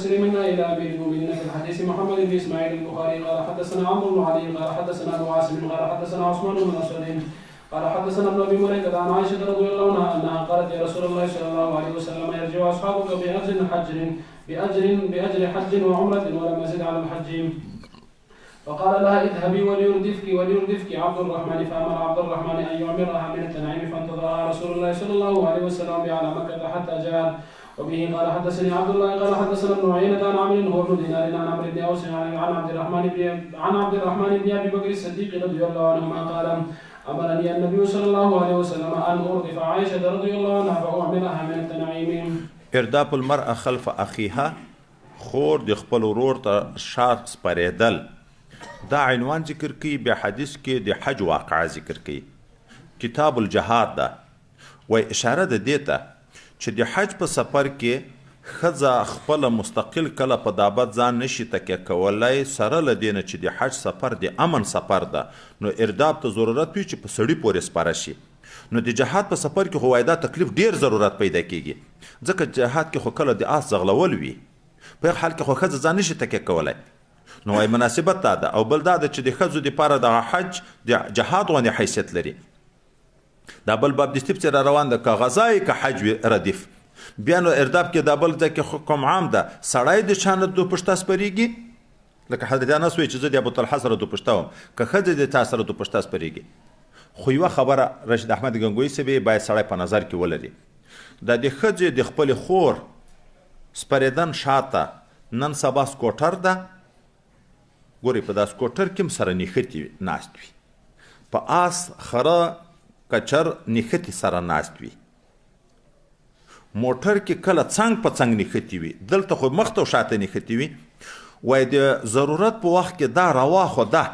منا إلى أمير المؤمنين في الحديث محمد بن إسماعيل البخاري قال حدثنا عمرو بن علي قال حدثنا أبو عاصم قال حدثنا عثمان بن مسعود قال حدثنا ابن أبي مليكة عن عائشة رضي الله عنها أنها قالت يا رسول الله صلى الله عليه وسلم يرجع أصحابك بأجر حج وعمرة ولم يزد على الحج فقال لها اذهبي وليردفك عبد الرحمن فأمر عبد الرحمن أن يعمرها من التنعيم فانتظرها رسول الله صلى الله عليه وسلم على مكة حتى جاء. وبه قال حدثني عبد الله قال حدثنا ابن عيينة عن عمرو هو بن دينار عن عمرو بن أوس عن عبد الرحمن بن أبي بكر الصديق رضي الله عنهما قال أمرني النبي صلى الله عليه وسلم أن أردف عائشة رضي الله عنها فأعملها من التنعيم. ارداف المرأة خلف أخيها خور د خپل ورور ته شات سپارېدل دا عنوان ذکر کوي بیا حدیث کې د حج واقعه ذکر کوي کتاب الجهاد ده و اشاره ده دې ته چې د حج په سفر کې ښځه خپله مستقل کله په دابت ځان نشي تکیه کولی سره له دې نه چې د حج سفر د امن سفر ده نو ارداب ته ضرورت وي چې په سړي پورې سپاره شي نو د جهاد په سفر کې خو وایي دا تکلیف ډیر ضرورت پیدا کیږي ځکه جهاد کې خو کله د آس ځغلول وي په هغه حال کې خو ښځه ځان نشي تکیه کولی نو وايي مناسبت دا ده او بل دا ده چې د ښځو دپاره دغه حج د جهاد غوندې حیثیت لري دا بل باب د ستیب چې را روان ده که غذای که حج وي ردیف بیا نو ارداب کې دا بل ځای کې حکم عام ده سړی د چا نه دوپشته سپریږي لکه حضرت انس وایي چې زه د ابوطلحه سره دوپشته وم که ښځه د تا سره دوپشته سپریږي خو یوه خبره رشید احمد ګنګوي صاحب باید سړی په نظر کې ولري دا د ښځې د خپلې خور سپریدن شاته نن سبا سکوټر ده ګورئ په دا سکوټر کې هم سره نښتې ناست وي په آس خره کچر نښتې سره ناست وي موټر کې کله څنګ په څنګ نښتې وي دلته خو مخ ته شاته نښتې وي وایي د ضرورت په وخت کې دا روا خو ده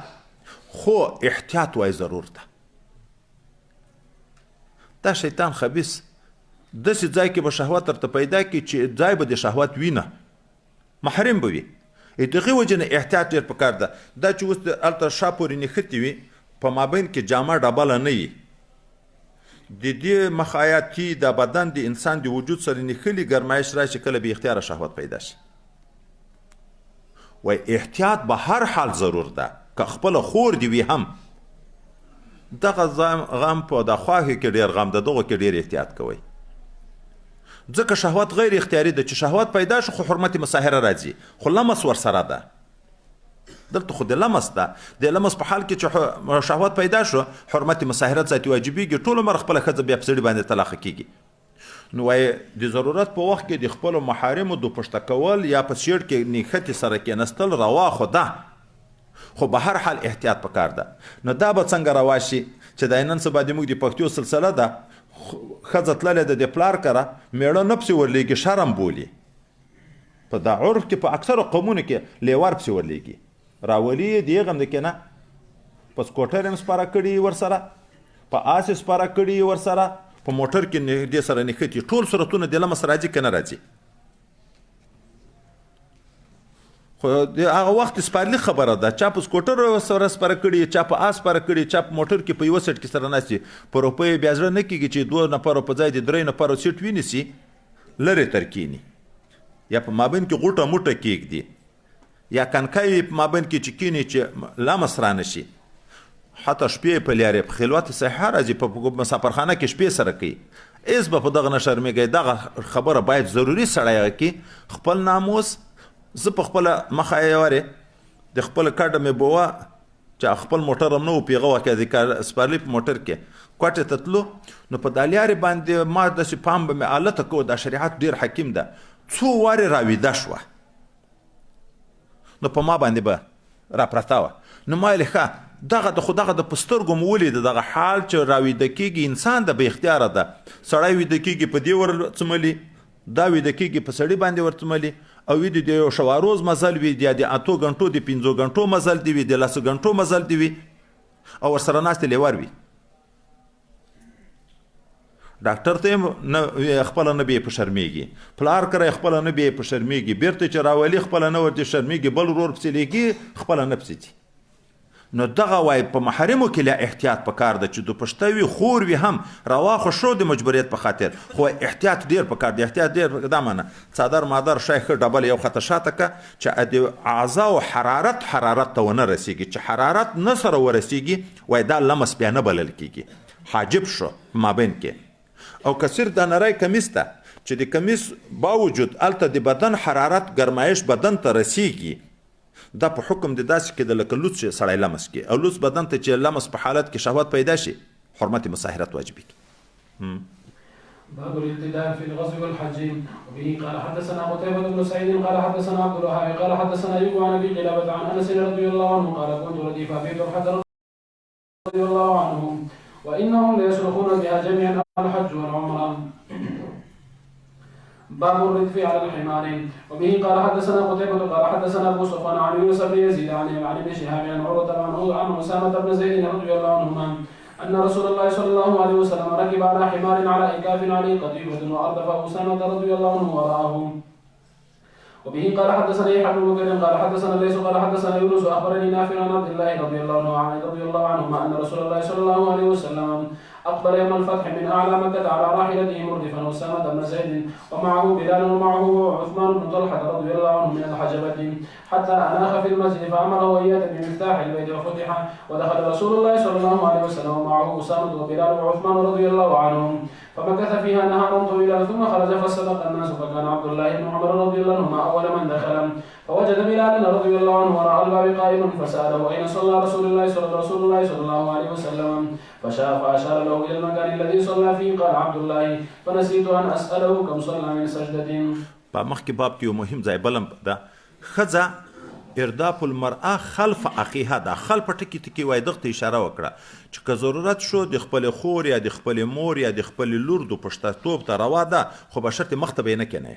خو احتیاط وایي ضرور ده دا شیطان خبیث داسې ځای کې به شهوت درته پیدا کړي چې ځای به د شهوت وي نه محرم به وي دغې وجې نه احتیاط ډېر پکار ده دا چې اوس هلته شا پورې نښتې وي په مابین کې جامه ډبله نه وي د دې مخایاتي د بدن د انسان د وجود سره نښلي ګرمایش راشي کله بې اختیاره شهوت پیدا شي وایي احتیاط به هر حال ضرور ده که خپله خور دې وي هم دغه غم په د خواهې کې ډېر غم ده دغو کې ډېر احتیاط کوئ ځکه شهوت غیر اختیاري ده چې شهوت پیدا شو خو حرمت مساهره راځي خو لمس ورسره ده دلته خو د لمس ده د لمس په حال کې چې شهوت پیدا شو حرمت مساهره ذاتي واجبېږي ټول عمر خپله ښځه بیا په سړي باندې طلاقه کیږي نو وایي د ضرورت په وخت کې د خپلو محارمو دوپشته کول یا په شیړ کې نښتې سره کېنستل روا خو ده خو به هر حال احتیاط پکار ده نو دا به څنګه روا شي چې دا نن سبا زموږ د پښتو سلسله ده ښځه تللې ده د پلار کره میړه نه پسې ورلیږي شرم بولي په دا عرف کې په اکثرو قومونو کې لیوار پسې ورلیږي راولي یې د هغه هم د کې نه په سکوټر هم سپاره کړي ورسره په آس یې سپاره کړي ورسره په موټر کې دې سره نښتي ټول صورتونه د لمس راځي که نه راځي خو د هغه وخت سپارلي خبره ده چا په سکوټر سره سپاره کړي چا په آس سپاره کړي چا په موټر کې په یوه سیټ کې سره ناست وي په روپیو بیا زړه نه کېږي چې 2 نفرو په ځای د 3 نفرو سیټ ونیسي لرې تر کیني یا په مابین کې غوټه موټه کېږدي یا کنکای په مابین کې چې کیني چې لمس را نه شي حتی شپې په لیارې په خلوت صحه راځي په مسافرخانه کې شپې سره کوي ایس به په دغه نه شرمېږئ دغه خبره باید ضروري سړی کې خپل ناموس زه په خپله مخه یوارې د خپل کډه مې بوه چې خپل موټر هم نه و پیغه واقع د سپارلي په موټر کې کوټې ته تلو نو په دا لیارې باندې ما داسې پام به مې الته کوو دا شریعت ډېر حکیم ده څو وارې راویده شوه نو په ما باندې به راپرته وه نو ما ویلې ښه دغه خو دغه د په سترګو مو ولیده دغه حال چې راویده کېږي انسان د بې اختیاره ده سړی ویده کېږي په دې ورڅملي دا ویده کېږي په سړي باندې ورڅملي او وي د یو شواروز مزل وي یا د 8 غنټو د 5 غنټو مزل دی وي د 10 غنټو مزل دی وي او ورسره ناست لیوار وي ډاکټر ته نه خپل نه به په شرمېږي پلار کړی خپل نه به په شرمېږي بیرته چې راولي خپل نه ورته شرمېږي بل ورور پسې لګي خپل نه پسې نو دغه وای په محرمو کې لا احتیاط پکار ده چې دوپشته وي خور وي هم روا خو شو د مجبوریت په خاطر خو احتیاط ډیر پکار دی احتیاط ډیر دا معنی څادر مادر شای ښه ډبل یو خطه شاته که چې د اعضا او حرارت ته ونه رسیږي چې حرارت نه سره ورسیږي وای دا لمس بیا نه بلل کیږي حاجب شو مابین کې او کثیر د نری کمیس ته چې د کمیس باوجود الته د بدن حرارت ګرمایش بدن ته رسیږي دا په حکم د داسې کې د لکه لوڅ شي سړی لمس کې او لوڅ بدن ته چې لمس په حالت کې شهوت پیدا شي حرمت مصاهرت واجبي باب الابتداء في الغزو والحج وبه قال حدثنا قتيبة بن سعيد قال حدثنا عبد الوهاب قال حدثنا أيوب عن أبي قلابة عن أنس رضي الله عنه قال كنت رديف أبي طلحة رضي الله عنه وإنهم ليصرخون بها جميعا الحج والعمرة. باب الردف على الحمار وبه قال حدثنا قتيبة قال حدثنا ابو صفوان عن يونس بن يزيد عن ابن شهاب عن عروة عن أسامة بن زيد رضي الله عنهما أن رسول الله صلى الله عليه وسلم ركب على حمار على إكاف عليه قطيفة وأردف أسامة رضي الله عنه وراءه. وبه قال حدثنا يحيى بن بكير قال حدثنا ليس قال حدثنا يونس واخبرني نافع عن عبد الله رضي الله عنهما ان رسول الله صلى الله عليه وسلم اقبل يوم الفتح من اعلى مكه على راحلته مردفا اسامه بن زيد ومعه بلال ومعه عثمان بن طلحه رضي الله عنه من الحجبه حتى اناخ في المسجد فامره ان ياتي بمفتاح البيت وفتح ودخل رسول الله صلى الله عليه وسلم ومعه اسامه وبلال وعثمان رضي الله عنهم فمكث فيها نهارا طويلا ثم خرج فسبق الناس فكان عبد الله بن عمر رضي الله عنهما اول من دخل فوجد بلالا رضي الله عنه وراء الباب قائما فساله اين صلى رسول الله صلى الله عليه وسلم فاشار له الى المكان الذي صلى فيه قال عبد الله فنسيت ان اساله كم صلى من سجده. په مخکې باب کې یو مهم ځای بلم ده ښځه ارداف المرأه خلف اخیها دا خلف ټکی ټکی وای دغه اشاره وکړه چې که ضرورت شو د خپل خور یا د خپل مور یا د خپل لور د پښتاتوب ته روا ده خو به شرط مخته به نه کنه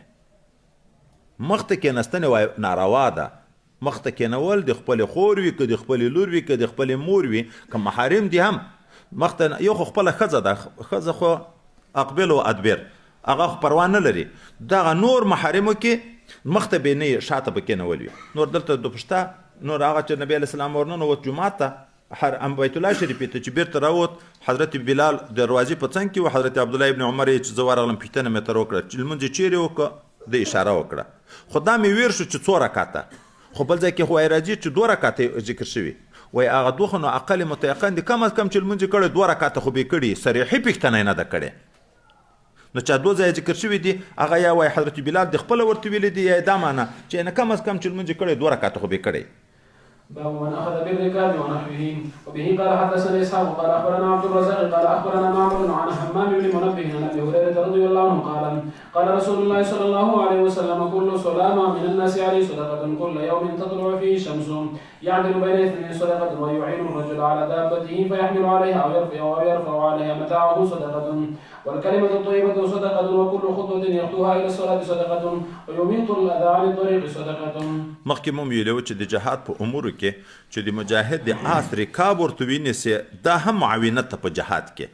مخته کېناستنه وای ناروا ده مخته کېنول د خپل خور وي که د خپل لور وي که د خپل مور وي که محارم دي هم مخته یو خو خپل ښځه ده ښځه خو اقبل او ادبر هغه خو پروا نه لري دغه نور محارمو کې مخته به نه شاته به کېنول وي نور دلته د پښتا نور هغه چې نبی علیه السلام ورننوت جومات ته بیت الله شریف ته چې بیرته راووت حضرت بلال دروازې په څنګ کې و حضرت عبدالله ابن عمر یې چې زه ورغلم پوښتنه مې ترې وکړه چې لمونځ یې چیرې وکړه د اشاره وکړه خو دا مې ویر شو چې 2 رکعته خو بل ځای کې خو وایي راځي چې 2 رکعته ذکر شوي وایي هغه دوه خو نو اقل متیقن دي کم از کم چې لمونځ یې کړی 2 رکعته خو به یې کړي صریحي پوښتنه یې نه ده کړې نو چا 2 ځای ذکر شوي دي هغه یا وایي حضرت بلال د خپله ورته ویلي دي یا دا معنی چې نه کم از کم چې لمونځ یې کړی 2 رکعته خو به یې کړی. باب من اخذ بالركاب ونحوه وبه قال حدثنا اسحاق قال اخبرنا عبد الرزاق قال اخبرنا معمر عن حمام بن منبه عن ابي هريره رضي الله عنه قال رسول الله صلى الله عليه وسلم كل سلامه من الناس عليه صدقه كل يوم تطلع فيه الشمس يعدل بين اثنين صدقه ويعين الرجل على دابته فيحمل عليها او يرفع عليها متاعه صدقه والكلمه الطيبه صدقه وكل خطوه يخطوها الى الصلاه صدقه ويميط الاذى عن الطريق صدقه. مخکې مو ویلو چې د جهاد په امورو کې چې د مجاهد د آس رکاب ورته وینیسي دا هم معاونت ته په جهاد کې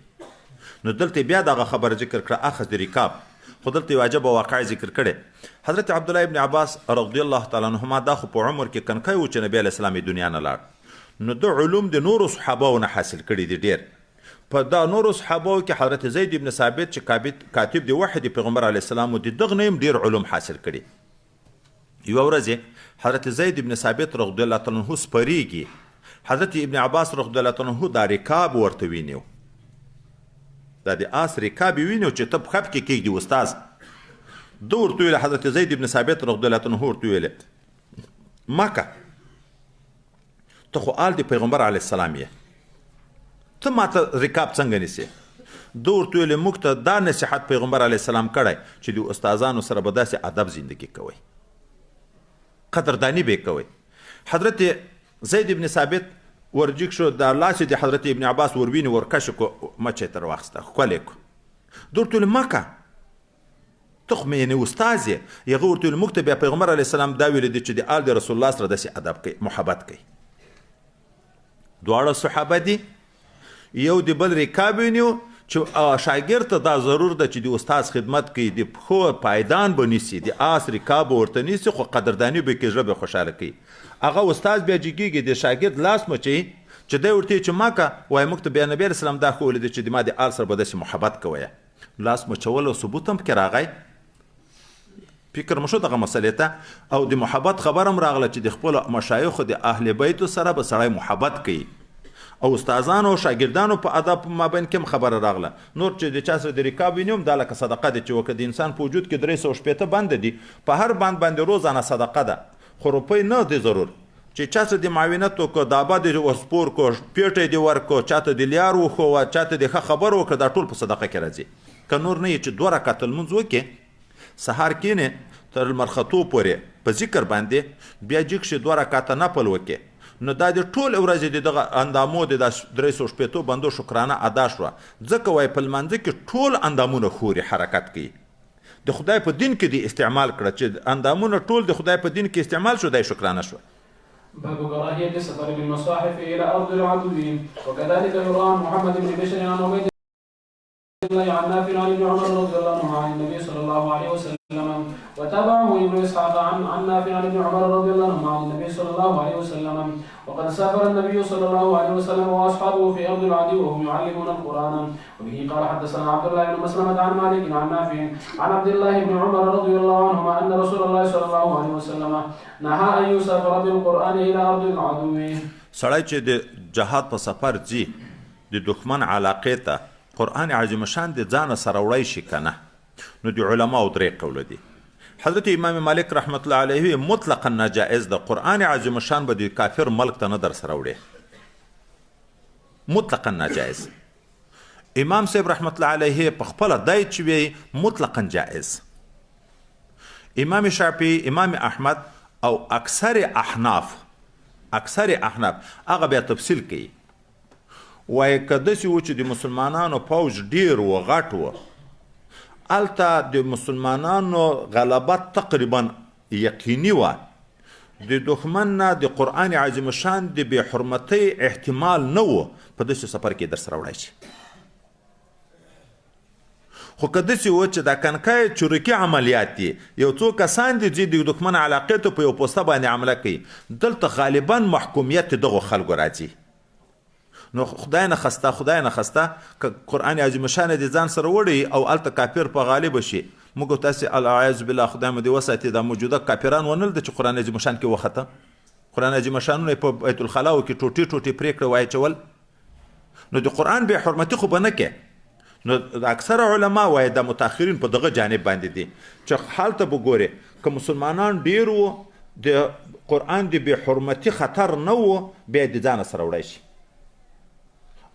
نو دلته بیا دغه خبر ذکر کړه اخذ د رکاب خو دلته یو عجبه واقع ذکر کړی حضرت عبدالله ابن عباس رضی الله تعالی عنهما دا خو په عمر کې کنکی و چې نبی علیه السلام دنیا نه لاړ نو د علوم د نورو صحابهو نه حاصل کړي دي ډېر په دا نورو صحابهو کې حضرت زید ابن ثابت چې کاتب د وحی د پیغمبر علیه السلام د دغه نه ډېر علوم حاصل کړي یوه ورځ حضرت زید ابن ثابت رضی الله تعالی عنه سپریږي حضرت ابن عباس رضی الله تعالی عنه دا رکاب ورته وینیو دا د آس رکاب وینیو چې ته په خپ کې کېږدي استاز ده ورته ویل حضرت زید ابن ثابت رضی الله عنه ورته ویل مکه ته خو آل د پیغمبر علیه السلام یې ته ماته رکاب څنګه نیسې ده ورته ویل موږ ته دا نصیحت پیغمبر علیه السلام کړی چې د استادانو سره به داسې ادب زندگی کوئ قدردانی به کوي حضرت زید ابن ثابت ورجیک شو د لاس د حضرت ابن عباس وربینی ورکش کو مچ تر واخسته کولیک دورته مکه تخمه یعنی استاد یې ورته مکتب پیغمبر علی السلام دا ویل دي چې د آل رسول الله سره د ادب کوي محبت کوي دواړه صحابه دي یو د بل رکاب نیو چې شاګرد ته دا ضرور ده چې د استاد خدمت کوي د خو پایدان بنیسي د آس رکاب ورته نیسي خو قدردانی به کې ژبه خوشاله کوي هغه استاد بیا جګیږي د شاګرد لاس مچي چې دی ورته چې ما که وایي موږ ته بیا نبي علیه السلام دا ښوولی دی چې د ما د آل سره به داسې محبت کوئ لاس مچول او ثبوت هم پکې راغی فکر مو شو دغه مسلې ته او د محبت خبر هم راغله چې د خپلو مشایخو د اهل بیتو سره به سړی محبت کوي او استادانو او شاګردانو په ادب مابین کې هم خبره راغله نور چې د چا سره د رکاب ویني هم دا لکه صدقه دی چې وکړه د انسان په وجود کې 360 بند دي په هر بند باندې روزانه صدقه ده خو روپۍ نه دی ضرور چې چا څه د معاونت وکړو د آباد دې ورسپور کړو پیټی دې ورکړو چاته د لیار وښوه چاته دې ښه خبر وکړه دا ټول په صدقه کې راځي که نور نه یې چې 2 رکعته لمونځ وکړې سهار کښېنې تر لمر ختو پورې په ذکر باندې بیا جګ شي 2 رکعته نفل وکړې نو دا د ټول ورځې د دغه اندامو د 360 بندو شکرانه ادا شوه ځکه وایي په لمانځه کې ټول اندامونه خوري حرکت کوي د خدای په دین کې دې استعمال کړه چې اندامونه ټول د خدای په دین کې استعمال شو دی شکرانه شوه باب كراهية السفر بالمصاحف إلى أرض العدو وكذلك يروى عن محمد بن بشر عن عبيد الله عن نافع عن ابن عمر رضي الله عنه عن النبي صلى الله عليه وسلم وتابعه ابن إسحاق عن نافع عن ابن عمر رضي الله عنه عن النبي صلى الله عليه وسلم وقد سافر النبي صلى الله عليه وسلم وأصحابه في أرض العدو وهم يعلمون القرآن وبه قال حدثنا عبد الله بن مسلمة عن مالك عن نافع عن عبد الله بن عمر رضي الله عنهما أن رسول الله صلى الله عليه وسلم نهى أن يسافر بالقرآن إلى أرض العدو. سړی چې د جهاد په سفر ځي د دښمن علاقې ته قرآن عظیم شان د ځانه سره وړی شي که نه نو د علماو 3 قوله دي حضرت امام مالک رحمت الله علیه مطلقا ناجائز ده قرآن عظیم شان به د کافر ملک ته نه در سره وړي مطلقا ناجائز امام صاحب رحمت الله علیه په خپله دی چې وی مطلقا جائز امام شافعي امام احمد او اکثر احناف هغه بیا تفصیل کوي وایي که داسې و چې د مسلمانانو پوج ډیر و غټ و هلته د مسلمانانو غلبت تقریبا یقیني وه د دښمن نه د قرآن عظیم شان د بې حرمتۍ احتمال نه و په داسې سفر کې در سره وړی شي خو که داسې و چې دا کنکای چورکي عملیات دي یو څو کسان دي چې د دښمن علاقې ته په یو پوسته باندې حمله کوي دلته غالبا محکومیت دغو خلکو راځي نو خدای نه خسته که قرآن عظیم شان د ځان سره وړي او هلته کافر په غالب شي موږ تاسې اعوذ بالله خدای مو دې وساتي دا موجوده کافران ونه لده چې قرآن عظیم شان کې وخته قرآن عظیم شانونه یې په بیت الخلاو کې ټوټې پرېکړه واچول نو د قرآن بې حرمتي خو به نه کې نو اکثره علما وایي دا متاخرین په دغه جانب باندې دي چې هلته به ګورې که مسلمانان ډېر وو د قرآن د بې حرمتي خطر نه و بیا د ځانه سره وړی شي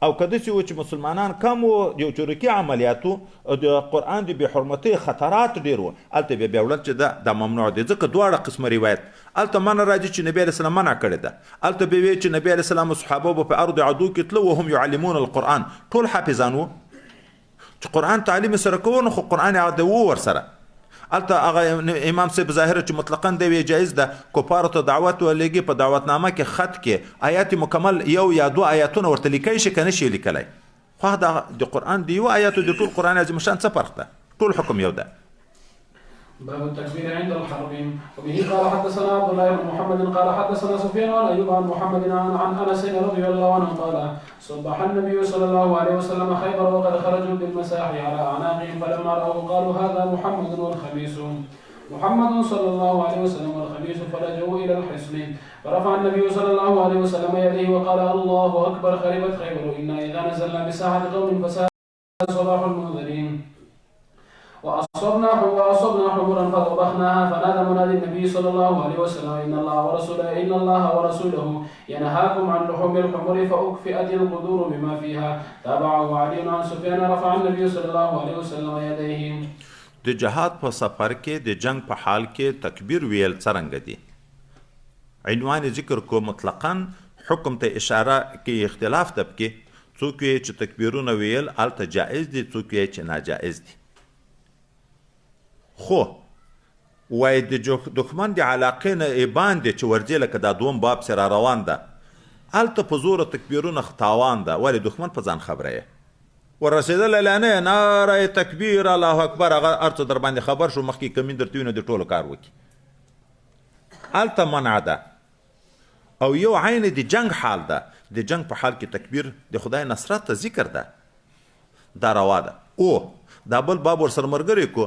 او که داسې و چې مسلمانان کم و یو چورکي عملیاتو د قرآن د بې حرمتۍ خطرات ډېر و هلته بیا وړل چې دا ممنوع دی ځکه دواړه قسمه روایت هلته منع راځي چې نبي علیه السلام منع کړې ده هلته بیا وایي چې نبي علیه السلام و صحابه به په ارض عدو کې تله وهم یعلمون القرآن ټول حافظان و چې قرآن تعلیم سره کوو نو خو قرآن عادي و ورسره هلته هغه امام صاحب ظاهره چې مطلقا دی وی جایز ده کفارو ته دعوت ولېږي په دعوتنامه کې خط کې آیات مکمل 1 یا 2 آیاتونه ورته لیکلی شي که نه شي لیکلی خو د قرآن د 1 آیاتو د ټول قرآن عظیم شان څه فرق ده ټول حکم یو ده باب التكبير عند الحرب وبه قال حدثنا عبد الله بن محمد قال حدثنا سفيان عن ايوب عن محمد عن انس رضي الله عنه قال صبح النبي صلى الله عليه وسلم خيبر وقد خرجوا بالمساح على اعناقهم فلما راوا قالوا هذا محمد والخميس محمد صلى الله عليه وسلم والخميس فرجعوا الى الحصن فرفع النبي صلى الله عليه وسلم يديه وقال الله اكبر خربت خيبر انا اذا نزلنا بساحه قوم فساء صباح المنذرين وأصبنا حمرا فطبخناها فنادى منادي النبي صلى الله عليه وسلم إن الله ورسوله ينهاكم عن لحوم الحمر فأكفئت القدور بما فيها تابعه علي عن سفيان رفع النبي صلى الله عليه وسلم يديه. د جهاد په سفر کې د جنگ په حال کې تکبیر ویل څرنګه دي عنوان ذکر کو مطلقاً حکم ته اشاره کې اختلاف ده کې څوک چې تکبیرونه ویل الته جائز دي څوک چې ناجائز دي خو وای د دښمن د علاقې نه ایبان دی چې ورځي لکه دا 2 باب سره روان ده هلته په زوره تکبیرونه تاوان ده ولې دښمن په ځان خبره یې ورسېدل اعلانه ناره تکبیر الله اکبر هغه هر څه در باندې خبر شو مخکې کمین درته وینو د ټولو کار وکړي هلته منع ده او یو عین د جنگ حال ده د جنگ په حال کې تکبیر د خدای نصرت ته ذکر ده دا روا ده. او دا بل باب ورسره ملګری کو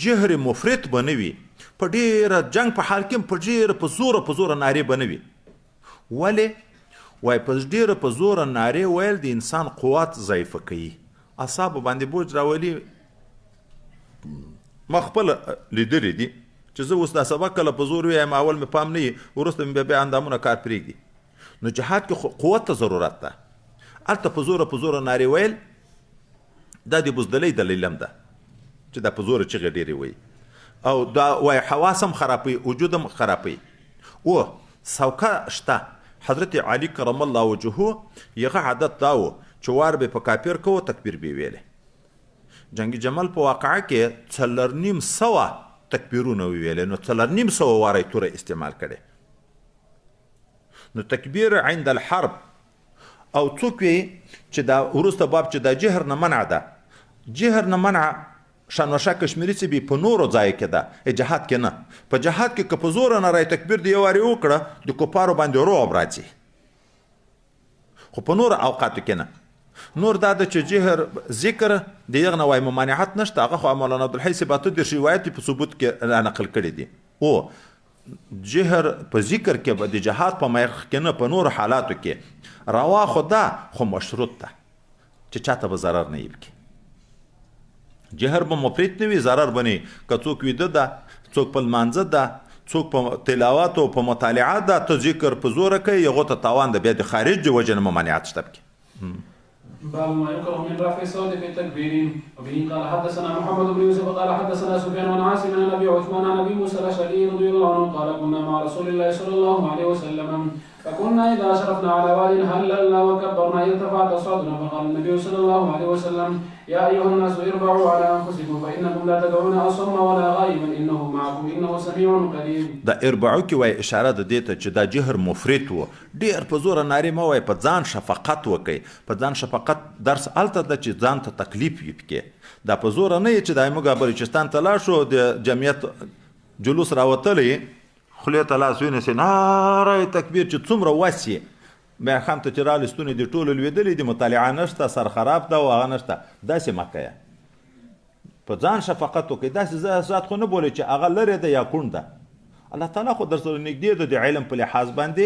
جهر مفرط به نه وي په ډېره جنگ په حال کې په ډېره په زوره نارې به نه وي. ولې وای په ډېره په زوره نارې ویل د انسان قوت ضعیفه کوي اعصابو باندې بوج راولي. ما خپل لیدلی دي چې زه اوس دا سبق کله په زور ویم اول مې پام نه وي وروسته مې بیا اندامونه کار پرېږدي. نو جهاد کې قوت ته ضرورت ده. هلته په زوره نارې ویل دا د بزدلۍ دلیل هم ده چې دا په زوره چغې ډېرې وایي او دا وایي حواس هم خرابوي وجود هم خرابوي. او سوکه شته حضرت علي کرم الله وجهه یغه عادت دا و چې وار به په کافر کوو تکبیر به ویلې. جنگ جمل په واقعه کې 450 تکبیرونه ویلې نو 450 واره توره استعمال کړي. نو تکبیر عند الحرب او څوک وي چې دا وروسته باب چې دا جهر نه منع ده جهر نه منع شانوشه کشمیري چې بي په نورو ځای کې ده جهاد کې نه په جهاد کې که په زور نه رای تکبیر دی واری وکړه د کوپارو باندې روب راځي خو په نور اوقاتو کې نه. نور دا د چې جهر ذکر د یغه نه وای ممانعت نشته هغه خو مولانا عبدالحی سبات د روایت په ثبوت کې نقل کړی دي. او جهر په ذکر کې به د جهاد په مخ کې نه په نور حالاتو کې روا خدا خو مشروط ده چې چاته به ضرر نه یبکی. جهر به مفرط نه وي ضرر بني که څوک ویده ده څوک په لمانځه ده څوک په تلاوت او په مطالعه ده ته ذکر په زوره کوي یغه ته تاوان ده بیا د خارج د وجه نه ممانعت شته پکې. باب ما يكره من رفع الصوت في التكبير وبه قال حدثنا محمد بن يوسف قال حدثنا سفيان عن عاصم عن ابي عثمان عن ابي موسى الاشعري رضي الله عنه قال كنا مع رسول الله صلى الله عليه وسلم فكنا اذا اشرفنا على واد هللنا وكبرنا اذ ارتفعت اصواتنا فقال النبي صلى الله عليه وسلم يا ايها الناس اربعوا على انفسكم فانكم لا تدعون اصم ولا غائبا انه معكم انه سميع قريب. دا اربعو کې وای اشاره ده دې ته چې دا جهر مفرط و ډیر په زور نارې مو وای په ځان شفقت وکي په ځان شفقت درس الته د چې ځان ته تکلیف یې پکې دا په زور نه چې دایمو بلوچستان ته لاړ شو د جمعیت جلوس راوتلې خلیه ته لاس ونیسي ناره تکبیر چې څومره واسي بیا خام ته چې رالستونې د ټولو لوېدلې د مطالعه نشته سر خراب ده او هغه نشته داسې مه کوه په ځان شفقت وکړئ داسې ذات خو نه بولئ چې هغه لرې ده یا کوڼ ده الله تعالی خو در سره نږدې ده د علم په لحاظ باندې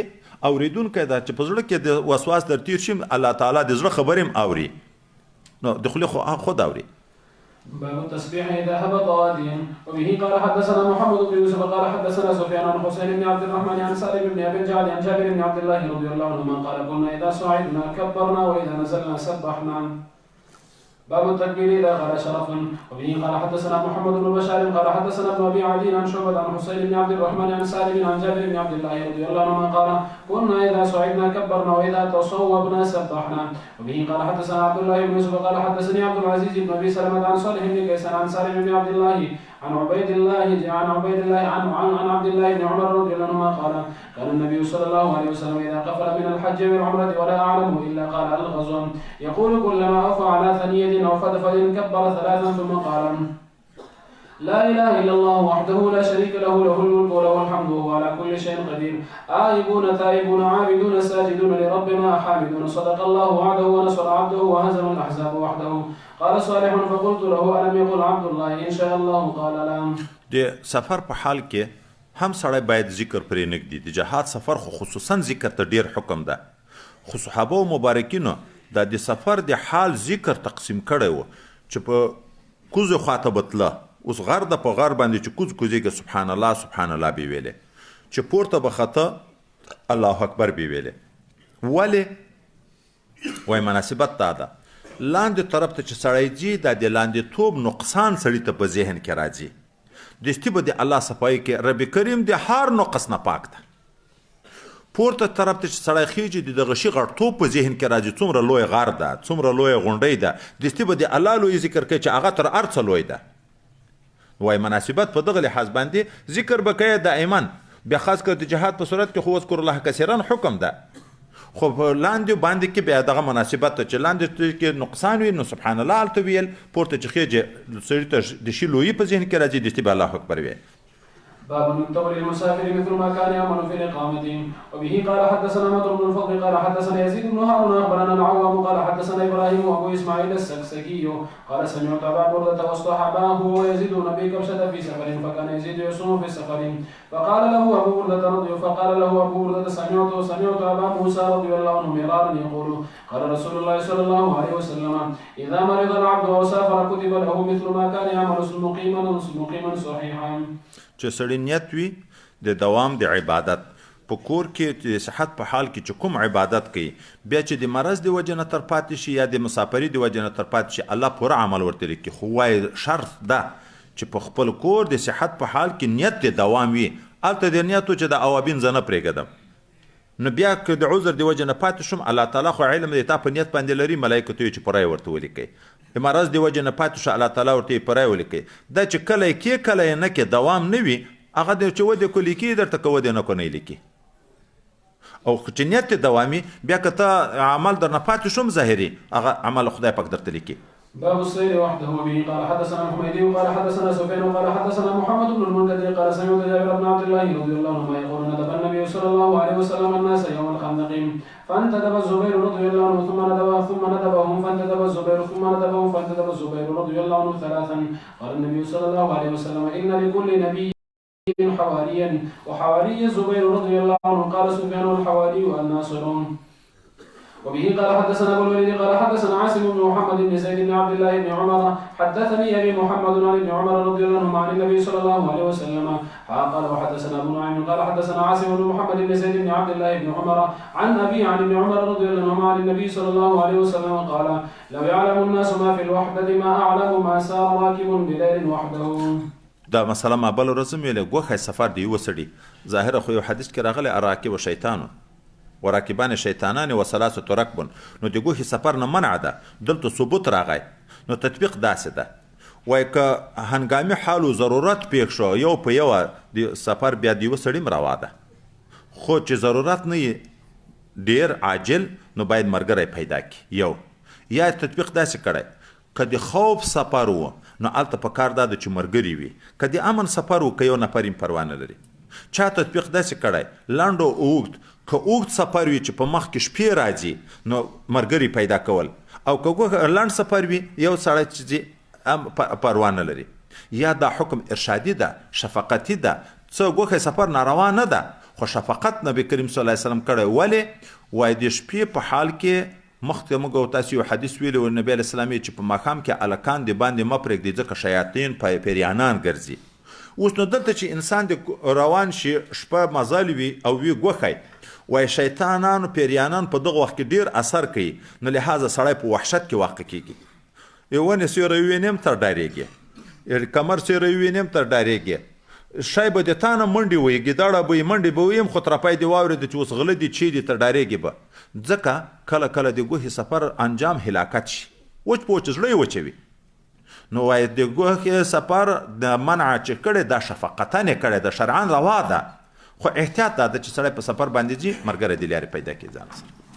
اورېدونکی ده چې په زړه کې د وسواس در تیر شي الله تعالی د زړه خبرې هم اوري نو د خولې خو خود اوري. باب التسبيح إذا هبط واديا وبه قال حدثنا محمد بن يوسف قال حدثنا سفيان عن حسين بن عبد الرحمن عن سالم بن أبي الجعد عن جابر بن عبد الله رضي الله عنهما قال كنا إذا صعدنا كبرنا وإذا نزلنا سبحنا. باب التكبير إذا قال شرفا وبه قال حدثنا محمد بن بشار قال حدثنا ابن أبي عدي عن شعبة عن حسين بن عبد الرحمن عن سالم عن جابر بن عبد الله رضي الله عنهما قال كنا إذا صعدنا كبرنا وإذا تصوبنا سبحنا. وبه قال حدثنا عبد الله بن يوسف قال حدثني عبد العزيز بن أبي سلمة عن صالح بن كيسان عن سالم بن عبد الله عن عبيد الله عن عبد الله بن عمر رضي الله عنهما قال كان النبي صلى الله عليه وسلم إذا قفل من الحج والعمرة ولا أعلمه إلا قال الغزو يقول كلما أوفى على ثنية أو فدفد كبر ثلاثا ثم قال لا إله إلا الله وحده لا شريك له له الملك وله الحمد وهو على كل شيء قدير آيبون تائبون عابدون ساجدون لربنا حامدون صدق الله وعده ونصر عبده وهزم الأحزاب وحده. قال صالح فقلت له ألم يقل عبد الله إن شاء الله قال لا. د سفر په حال کې هم سړی باید ذکر پرې نږدي د جهاد سفر خو خصوصا ذکر ته ډیر حکم ده خو صحابه او مبارکینو د سفر د حال ذکر تقسیم کړی و چې په کوزه خواته بتله اوس غر د په غر باندې چې کوزیږي سبحان الله به ویلې چې پورته به خطه الله اکبر به ویلې ولې وای مناسبت دا ده لاندې طرف ته چې سړی ځي دا د لاندې توب نقصان سړی ته په ذهن کې راځي دستی به د الله صفای کې رب کریم د هر نقص نه پاک ده پورته طرف ته چې سړی خیږي د دغه شي غړ توب په ذهن کې راځي څومره لوی غر ده څومره لوی غونډۍ ده دستی به د الله لوی ذکر کوي چې هغه تر هر څه لوی ده وای مناسبت په دغه لحاظ باندې ذکر بکې دائما بیا خاص کر د جهاد په صورت کې خو اذكر الله کثیرا حکم ده خو لاندې باندې کې بیا دغه مناسبت چې لاندې کې نقصان وي نو سبحان الله الته ویل پورته چې خېجه سړی ته د شی لوی په ذهن کې راځي د الله اکبر وي. باب يكتب للمسافر مثل ما كان يعمل في الإقامة. وبه قال حدثنا مطر بن الفضل قال حدثنا يزيد بن هارون أخبرنا العوام قال حدثنا إبراهيم وأبو إسماعيل السكسكي قال سمعت أبا بردة واصطحباه ويزيد بن كبشة في سفر فكان يزيد يصوم في السفر فقال له أبو بردة سمعت أبا موسى رضي الله عنه مرارا يقول قال رسول الله صلى الله عليه وسلم إذا مرض العبد أو سافر كتب له مثل ما كان يعمل مقيما صحيحا. چې سړی نیت وي د دوام د عبادت په کور کې د صحت په حال کې چې کوم عبادت کوي بیا چې د مرض د وجې نه تر پاتې شي یا د مسافري د وجې نه تر پاتې شي الله پوره عمل ورته لیکي خو وایي شرط ده چې په خپل کور د صحت په حال کې نیت د دوام وي هلته د نیتو چې د اوابین زه نه پرېږدم نو بیا که د عذر د وجې نه پاتې شم الله تعالی خو علم د تا په نیت باندې لري ملایکو ته چې پوره یې ورته ولیکئ د مرض د وجې نه پاتې شو الله تعالی ورته یې پوره یې ولیکئ دا چې کله یې کې کله یې نه کې دوام نه وي هغه د چې ودې کو لیکي درته که ودې نه کو نه لیکي او چې نیت دوامي بیا که ته عمل در نه پاتې شوم ظاهري هغه عمل خدای پاک درته لیکي. باب السير وحده به قال حدثنا الحميدي قال حدثنا سفيان قال حدثنا محمد بن المنكدر قال سمعت جابر بن عبد الله رضي الله عنهما يقول ندب النبي صلى الله عليه وسلم الناس يوم الخندق فانتدب الزبير رضي الله عنه ثم ندبهم فانتدب الزبير ثم ندبهم فانتدب الزبير رضي الله عنه ثلاثا قال النبي صلى الله عليه وسلم إن لكل نبي حواريا وحواري الزبير رضي الله عنه قال سفيان الحواري الناصر. وبه قال حدثنا ابو الوليد قال حدثنا عاصم بن محمد بن زيد بن عبد الله بن عمر حدثني ابي محمد عن ابن عمر رضي الله عنهما عن النبي صلى الله عليه وسلم قال وحدثنا ابو نعيم قال حدثنا عاصم بن محمد بن زيد بن عبد الله بن عمر عن ابي عن ابن عمر رضي الله عنهما عن النبي صلى الله عليه وسلم قال لو يعلم الناس ما في الوحدة ما اعلم ما سار راكب بليل وحده. دا مثلا ما بل ورځ مې له ګوښی سفر دی یوه سړي ظاهره خو یو حدیث کې راغلی اراکب شیطانو وراکبان شیطانان و ثلاثه رکبن نو د ګوښې سفر نه منع ده دلته ثبوت راغی نو تطبیق داسې ده وایي که هنګامي حال و ضرورت پیښ شو یو په یوه د سفر بیا د یوه سړي روا ده خو چې ضرورت نه یې ډیر عاجل نو باید ملګری پیدا کړي یو یا تطبیق داسې کړی که د خوف سفر و نو هلته په کار دا ده چې ملګري وي که د امن سفر و که یو نفر یې پروا نه لري چا تطبیق داسې کړی لنډ و اوږد که اوږد سفر وي چې په مخ کې شپې راځي نو ملګري پیدا کول او که لنډ سفر وي یو سړی چې پروا نه لري یا دا حکم ارشادي ده شفقتي ده څه ګوښی سفر ناروا نه ده خو شفقت نبی کریم صلی الله علیه وسلم کړی ولې وایي د شپې په حال کې مخکې موږ او تاسو یو حدیث ویلی و نبی علیه السلام چې په ماښام کې هلکان د باندې مه پرېږدي ځکه شیاطین پیریانان ګرځي اوس نو دلته چې انسان د روان شي شپه مزل وي او وي ګوښی وایي شیطانانو پیریانان په دغه وخت کې ډېر اثر کوي نو لحاظه سړی په وحشت کې واقع کېږي یو ونې سیوری ووینم تر ډارېږي کمر سیوری ووینم تر ډارېږي شی به د تا نه منډې وي ګیدړه به یې منډې به ویم خو ترپی دې واورېده چې اوس غله دي چی دي تر ډارېږي به ځکه کله کله د ګوښې سفر انجام هلاکت شي وچ په وچ زړه یې وچوي نو وایي د ګوښې سفر د منع چې کړی دا شفقتن یې کړی د شرعن روا ده خو احتیاط دا ده چې سړی په سفر باندې ځي ملګری د لارې پیدا کړي ځان سره.